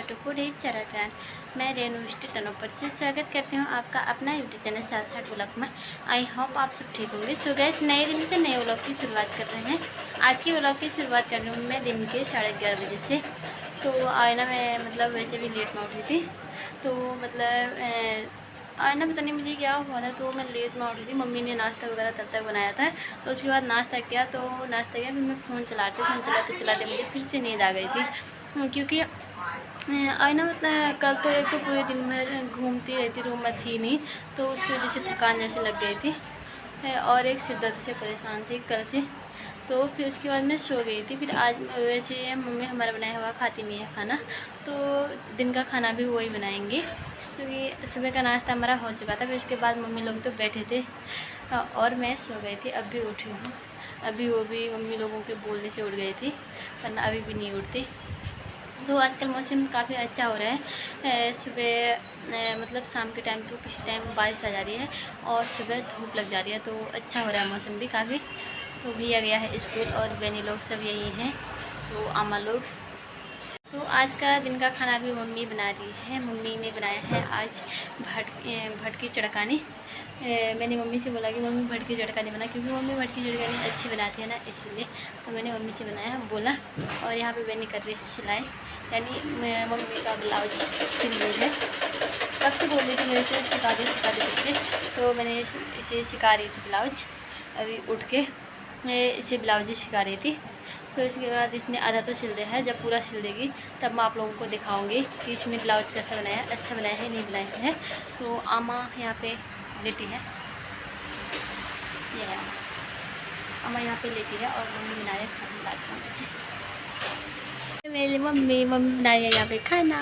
Welcome to food hit channel. मैं रेनू टनोपर से स्वागत करती हूँ आपका अपना यूट्यूब चैनल साथ साथ व्लॉग में। आई होप आप सब ठीक होंगे। सो गाइस, नए दिन से नए व्लॉग की शुरुआत कर रहे हैं। आज की व्लॉग की शुरुआत कर रही हूँ मैं दिन के 11:30 बजे से। तो आज ना मैं मतलब वैसे भी लेट में उठी थी, तो मतलब आज ना पता नहीं मुझे क्या हुआ था, तो मैं लेट में उठी थी। मम्मी ने नाश्ता वगैरह तब तक बनाया था, तो उसके बाद नाश्ता किया। तो नाश्ता किया, फिर मैं फ़ोन चलाते चलाते मुझे फिर से नींद आ गई थी, क्योंकि आज ना मतलब कल तो एक तो पूरे दिन भर घूमती रहती, रूम में थी नहीं, तो उसकी वजह से थकान जैसे लग गई थी और एक सिर दर्द से परेशान थी कल से। तो फिर उसके बाद मैं सो गई थी। फिर आज वैसे मम्मी हमारा बनाया हुआ खाती नहीं है खाना, तो दिन का खाना भी वही बनाएंगे, क्योंकि सुबह का नाश्ता हमारा हो चुका था। फिर उसके बाद मम्मी लोग तो बैठे थे और मैं सो गई थी। अब भी उठी हूँ, अभी वो भी मम्मी लोगों के बोलने से उठ गई थी, वरना अभी भी नहीं उठती। तो आजकल मौसम काफ़ी अच्छा हो रहा है। सुबह मतलब शाम के टाइम तो किसी टाइम बारिश आ जा रही है और सुबह धूप लग जा रही है, तो अच्छा हो रहा है मौसम भी काफ़ी। तो भैया गया है स्कूल और बहनी लोग सब यही हैं, तो आमा लोग। तो आज का दिन का खाना भी मम्मी बना रही है। मम्मी ने बनाया है आज भटकी चड़कानी। मैंने मम्मी से बोला कि मम्मी भटकी चड़कानी बना, क्योंकि मम्मी भटकी चड़कानी अच्छी बनाती है ना, इसीलिए तो मैंने मम्मी से बनाया बोला। और यहाँ पे बहनी कर रही है सिलाई, यानी मम्मी का ब्लाउज सिल रही है। कब से बोल रही थी मेरे से सिखा दी करके, तो मैंने इसे सिखा रही थी ब्लाउज। अभी उठ के मैं इसे ब्लाउज ही सिखा रही थी। फिर उसके बाद इसने आधा तो सिल दिया है, जब पूरा सिल देगी तब मैं आप लोगों को दिखाऊंगी कि इसने ब्लाउज कैसा बनाया है, अच्छा बनाया है नहीं बनाया है। तो आमा यहाँ पे लेटी है, ये है आमा यहाँ पे लेटी है और मम्मी बना रही है खाना। मेरी मम्मी बना रही है यहाँ पे खाना।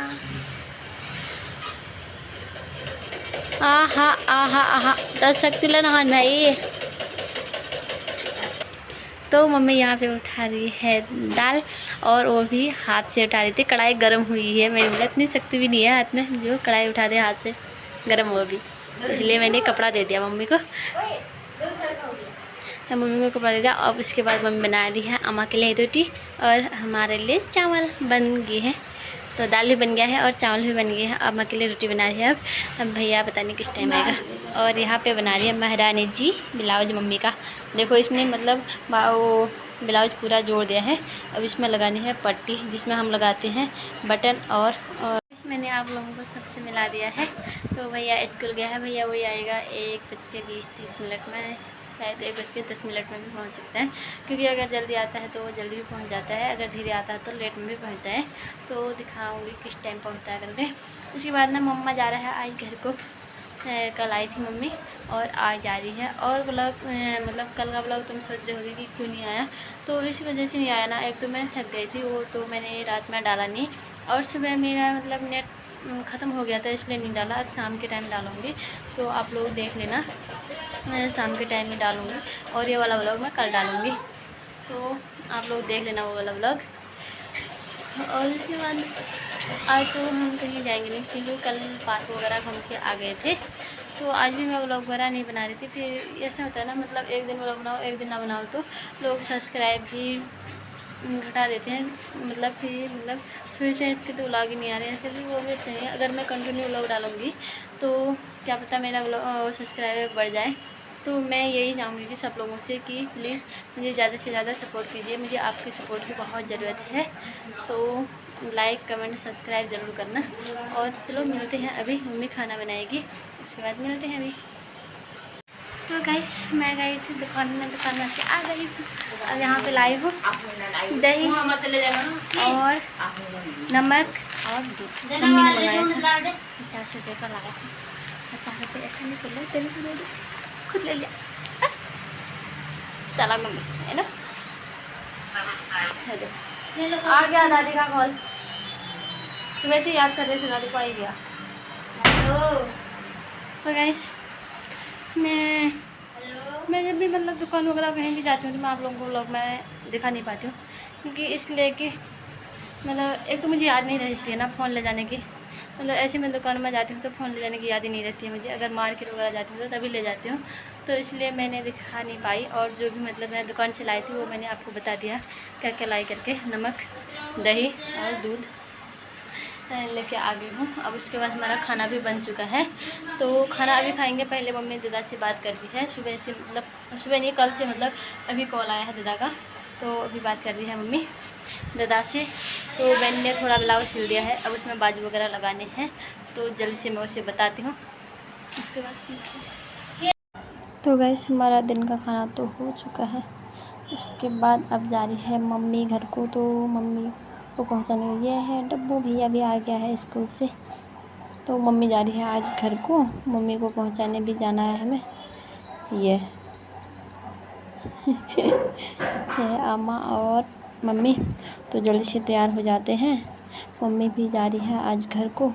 आहा आहा आहा दस शक्ति नहान भाई। तो मम्मी यहाँ पे उठा रही है दाल, और वो भी हाथ से उठा रही थी। कढ़ाई गर्म हुई है, मैंने बोला इतनी शक्ति भी नहीं है हाथ में जो कढ़ाई उठा दे हाथ से गर्म, वो भी इसलिए मैंने कपड़ा दे दिया मम्मी को। तो मम्मी को कपड़ा दे दिया। अब उसके बाद मम्मी बना रही है अम्मा के लिए रोटी और हमारे लिए चावल बन गए हैं। तो दाल भी बन गया है और चावल भी बन गए हैं। अम्मा के लिए रोटी बना रही है। अब भैया पता नहीं किस टाइम आएगा। और यहाँ पे बना रही है महारानी जी ब्लाउज मम्मी का। देखो इसने मतलब वो ब्लाउज पूरा जोड़ दिया है। अब इसमें लगानी है पट्टी, जिसमें हम लगाते हैं बटन। और मैंने आप लोगों को सबसे मिला दिया है। तो भैया स्कूल गया है, भैया वही आएगा 1:20-30 में, शायद 1:10 में भी पहुंच सकता है, क्योंकि अगर जल्दी आता है तो वो जल्दी भी पहुंच जाता है, अगर धीरे आता है तो लेट में भी पहुंचता है। तो दिखाऊंगी किस टाइम पहुंचता है करके। उसके बाद ना मम्मा जा रहा है आज घर को। कल आई थी मम्मी और आज जा रही है। और ब्लॉग मतलब कल का ब्लॉग तुम सोच रहे होगे कि क्यों नहीं आया, तो इस वजह से नहीं आया ना। एक तो मैं थक गई थी, वो तो मैंने रात में डाला नहीं, और सुबह मेरा मतलब नेट ख़त्म हो गया था, इसलिए नहीं डाला। अब शाम के टाइम डालूँगी, तो आप लोग देख लेना, मैं शाम के टाइम में डालूँगी। और ये वाला व्लॉग मैं कल डालूँगी, तो आप लोग देख लेना वो वाला व्लॉग। और उसके बाद आज तो हम कहीं जाएंगे नहीं, क्योंकि कल पार्क वगैरह घूम के आ गए थे। तो आज भी मैं व्लॉग वगैरह नहीं बना रही थी। फिर ऐसा होता है ना, मतलब एक दिन व्लॉग बनाओ एक दिन ना बनाओ, तो लोग सब्सक्राइब भी घटा देते हैं। मतलब फिर से इसके तो व्लॉग ही नहीं आ रहे हैं। ऐसे भी वो भी अच्छे हैं। अगर मैं कंटिन्यू व्लॉग डालूँगी तो क्या पता मेरा सब्सक्राइबर बढ़ जाए। तो मैं यही चाहूँगी कि सब लोगों से कि प्लीज़ मुझे ज़्यादा से ज़्यादा सपोर्ट कीजिए, मुझे आपकी सपोर्ट की बहुत ज़रूरत है। तो लाइक कमेंट सब्सक्राइब ज़रूर करना। और चलो मिलते हैं, अभी मम्मी खाना बनाएगी, उसके बाद मिलते हैं अभी। तो गाइस, मैं गई थी दुकान में, दुकान से आ गई हूँ। अब यहाँ पे लाई हूँ दही और नमक और दूध। मम्मी ने मंगाया था, 50 रुपये का लाया था। 50 रुपये ऐसा नहीं कर लो, तेरे को खुद ले लिया। चला मम्मी है ना, आ गया दादी का कॉल। सुबह से याद कर रहे थे, दादी को आ ही गया। तो गाइस, मैं जब भी मतलब दुकान वगैरह कहीं भी जाती हूँ तो मैं आप लोगों को व्लॉग में दिखा नहीं पाती हूँ, क्योंकि इसलिए कि मतलब एक तो मुझे याद नहीं रहती है ना फ़ोन ले जाने की। मतलब ऐसे मैं दुकान में जाती हूँ तो फ़ोन ले जाने की याद ही नहीं रहती है मुझे। अगर मार्केट वगैरह जाती हूँ तो तभी ले जाती हूँ, तो इसलिए मैंने दिखा नहीं पाई। और जो भी मतलब मैं दुकान से लाई थी वो मैंने आपको बता दिया क्या क्या लाई करके, नमक, दही और दूध। लेके आ गई हूँ। अब उसके बाद हमारा खाना भी बन चुका है, तो खाना अभी खाएंगे। पहले मम्मी दादा से बात कर रही है, सुबह से, मतलब सुबह नहीं कल से, मतलब अभी कॉल आया है दादा का, तो अभी बात कर रही है मम्मी दादा से। तो बहन ने थोड़ा ब्लाउज सिल दिया है, अब उसमें बाजू वगैरह लगाने हैं, तो जल्दी से मैं उसे बताती हूँ। उसके बाद तो गैस हमारा दिन का खाना तो हो चुका है। उसके बाद अब जा रही है मम्मी घर को, तो मम्मी को पहुंचाने ये है। डब्बू भैया भी आ गया है स्कूल से, तो मम्मी जा रही है आज घर को, मम्मी को पहुंचाने भी जाना है हमें। ये है अम्मा और मम्मी, तो जल्दी से तैयार हो जाते हैं। मम्मी भी जा रही है आज घर को।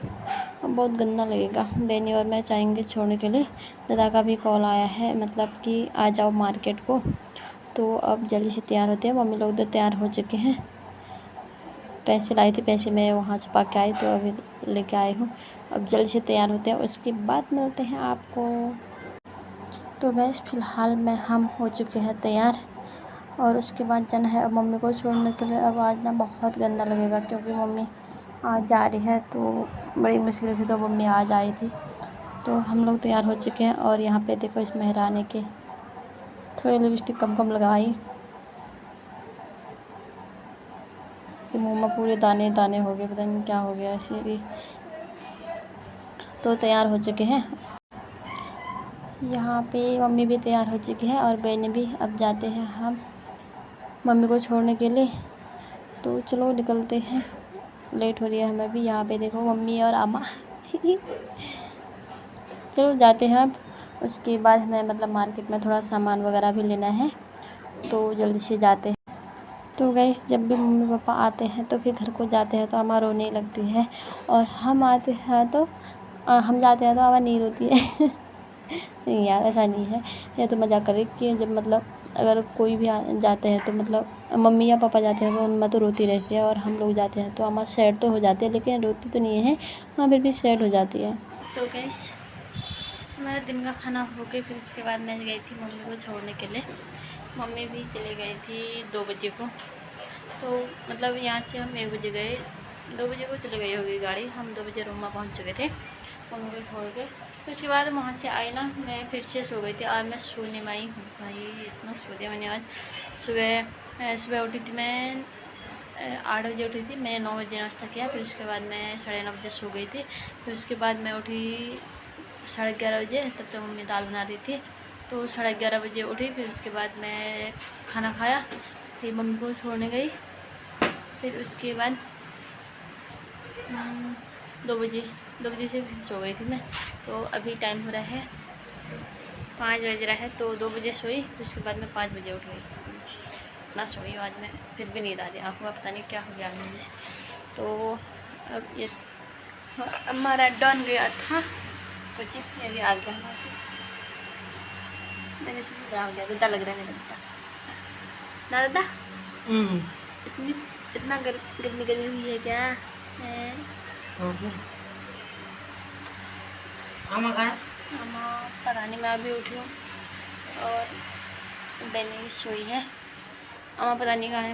अब बहुत गंदा लगेगा, बेनी और मैं जाएंगे छोड़ने के लिए। दादा का भी कॉल आया है, मतलब कि आ जाओ मार्केट को। तो अब जल्दी से तैयार होते हैं। मम्मी लोग तो तैयार हो चुके हैं। पैसे लाई थी, पैसे मैं वहाँ छुपा के आई, तो अभी लेके आई हूँ। अब जल्दी से तैयार होते हैं, उसके बाद मिलते हैं आपको। तो गैस फ़िलहाल में हम हो चुके हैं तैयार, और उसके बाद जाना है अब मम्मी को छोड़ने के लिए। अब आज ना बहुत गंदा लगेगा, क्योंकि मम्मी आज जा रही है, तो बड़ी मुश्किल से तो मम्मी आज आई थी। तो हम लोग तैयार हो चुके हैं, और यहाँ पे देखो इस मेहराने के थोड़ी लिपस्टिक कम कम लगाई कि मुँह में पूरे दाने दाने हो गए, पता नहीं क्या हो गया ऐसे भी। तो तैयार हो चुके हैं। यहाँ पे मम्मी भी तैयार हो चुकी है, और बहनें भी। अब जाते हैं हम मम्मी को छोड़ने के लिए, तो चलो निकलते हैं। लेट हो रही है हमें भी। यहाँ पे देखो मम्मी और अम्मा चलो जाते हैं अब। उसके बाद हमें मतलब मार्केट में थोड़ा सामान वगैरह भी लेना है, तो जल्दी से जाते हैं। तो गैस जब भी मम्मी पापा आते हैं तो फिर घर को जाते हैं तो अम्मा रोने लगती है, और हम आते हैं तो हम जाते हैं तो अम्मा नहीं रोती है नहीं यार, ऐसा नहीं है, यह तो मजाक कर रही कि जब मतलब अगर कोई भी जाते हैं तो मतलब मम्मी या पापा जाते हैं तो उनमें तो रोती रहती है, और हम लोग जाते हैं तो अम्मा सैड तो हो जाती है, लेकिन रोती तो नहीं है, हाँ फिर भी सैड हो जाती है। तो गैस हमारा दिन का खाना हो गया, फिर उसके बाद मैं गई थी मम्मी को छोड़ने के लिए। मम्मी भी चली गई थी 2 बजे को, तो मतलब यहाँ से हम 1 बजे गए, 2 बजे को चली गई होगी गाड़ी। हम 2 बजे रूम में पहुँच चुके थे मम्मी को छोड़ के। फिर उसके बाद वहाँ से आई ना, मैं फिर से सो गई थी। आज मैं सोने में आई हूँ भाई, इतना सो दिया मैंने आज। सुबह उठी थी मैं 8 बजे उठी थी। मैंने 9 बजे नाश्ता किया, फिर उसके बाद मैं 9:30 बजे सो गई थी। फिर उसके बाद मैं उठी 11:30 बजे, तब तक मम्मी दाल बना रही थी, तो 11:30 बजे उठी। फिर उसके बाद मैं खाना खाया, फिर मम्मी को छोड़ने गई। फिर उसके बाद 2 बजे से फिर सो गई थी मैं। तो अभी टाइम हो रहा है 5 बज रहा है, तो 2 बजे सोई, फिर उसके बाद मैं 5 बजे उठ गई। ना सोई हूँ आज मैं, फिर भी नींद आ रही आँखों में, पता नहीं क्या हो गया मुझे। तो अब ये हमारा डन गया था कुछ, ये भी आ गया वहाँ से। मैंने सब बड़ा हो गया, गंदा लग रहा है मेरा दादा। दादा इतना गर्मी हुई है क्या? पता नहीं, मैं अभी उठी हूँ और बहनी सोई है। अम्मा पता नहीं कहाँ है,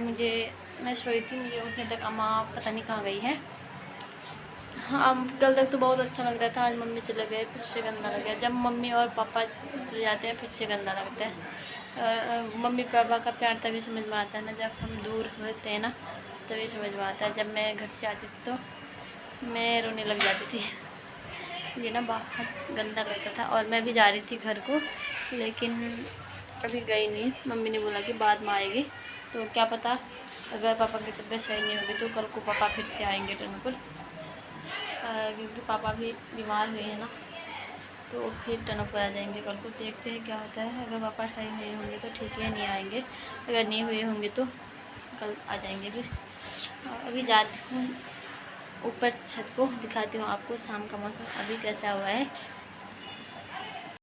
मैं सोई थी, मुझे उठने तक अम्मा पता नहीं कहाँ गई है। हाँ कल तक तो बहुत अच्छा लग रहा था, आज मम्मी चले गए फिर से गंदा लग गया। जब मम्मी और पापा चले जाते हैं फिर से गंदा लगता है। मम्मी पापा का प्यार तभी समझ में आता है ना, जब हम दूर होते हैं ना, तभी समझ में आता है। जब मैं घर से आती थी तो मैं रोने लग जाती थी, ये ना बहुत गंदा लगता था। और मैं भी जा रही थी घर को, लेकिन अभी गई नहीं। मम्मी ने बोला कि बाद में आएगी, तो क्या पता अगर पापा की तबीयत सही नहीं होगी तो कल को पापा फिर से आएंगे टनपुर, क्योंकि पापा भी बीमार हुए हैं ना, तो फिर टनपुर आ जाएंगे कल को। देखते हैं क्या होता है, अगर पापा सही हुए होंगे तो ठीक है, नहीं आएंगे, अगर नहीं हुए होंगे तो कल आ जाएंगे फिर। अभी जाती हूँ ऊपर छत को, दिखाती हूँ आपको शाम का मौसम अभी कैसा हुआ है।